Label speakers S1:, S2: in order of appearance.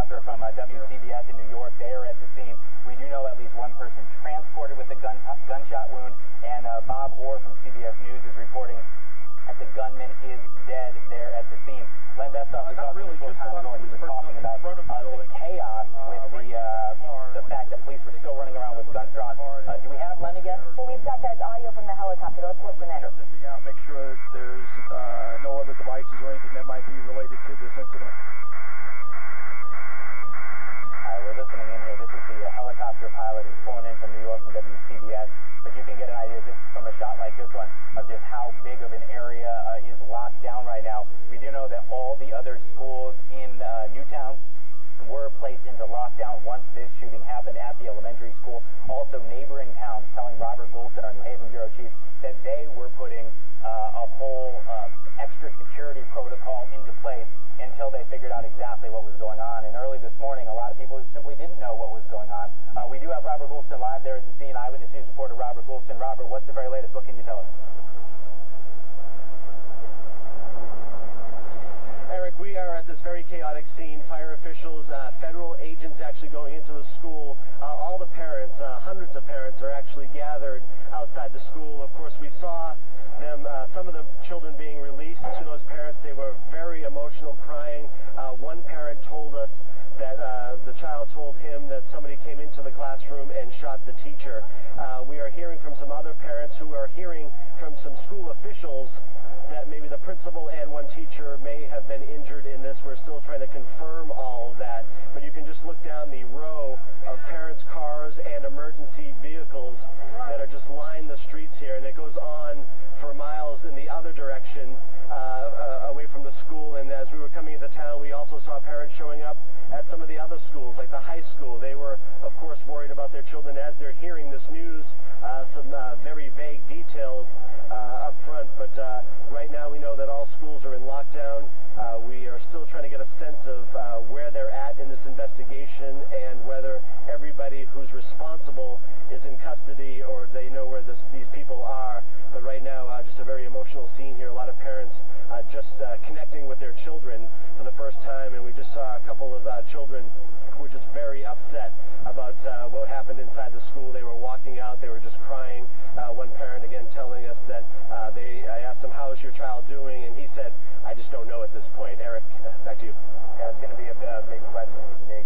S1: helicopter from WCBS in New York. They are at the scene. We do know at least one person transported with a gunshot wound, and Bob Orr from CBS News is reporting that the gunman is dead there at the scene. Len Bestoff, we talked to him a short time ago, and he was talking about the chaos with the fact that police were still running around with guns drawn. Do we have Len again?
S2: Well, we've got that audio from the helicopter. Let's listen in.
S3: Sniffing out, make sure there's no other devices or anything that might be related to this incident.
S1: We're listening in here. This is the helicopter pilot who's flown in from New York from WCBS. But you can get an idea just from a shot like this one of just how big of an area is locked down right now. We do know that all the other schools in Newtown were placed into lockdown once this shooting happened at the elementary school. Also, neighboring towns telling Robert Goulston, our New Haven bureau chief, that they were putting a whole extra security protocol into place until they figured out exactly what was going on. And early this morning, a lot of people simply didn't know what was going on. We do have Robert Goulston live there at the scene. Eyewitness News reporter Robert Goulston. Robert, what's the very latest? What can you tell us?
S4: Eric, we are at this very chaotic scene. Fire officials, federal agents actually going into the school. All the parents, hundreds of parents, are actually gathered outside the school. Of course, we saw them, some of the children being released to those parents. They were very emotional, crying. One parent told us that the child told him that somebody came into the classroom and shot the teacher. We are hearing from some other parents who are hearing from some school officials that maybe the principal and one teacher may have been injured in this. We're still trying to confirm all of that, but you can just look down the row of parents' cars and emergency vehicles that are just lined the streets here, and it goes on for miles in the other direction away from the school. And as we were coming into town, we also saw parents showing up at some of the other schools, like the high school. They were, of course, worried about their children as they're hearing this news, some very vague details up front. But right now we know that all schools are in lockdown. We are still trying to get a sense of where they're at in this investigation and whether everybody who's responsible is in custody or they know where these people are. But right now, just a very emotional scene here. A lot of parents just connecting with their children for the first time, and we just saw a couple of children who were just very upset about what happened inside the school. They were walking out, they were just crying. One parent, again, telling us that I asked him, "How's your child doing?" And he said, "I just don't know at this point." Eric, back to you.
S1: Yeah, it's going to be a big question these days.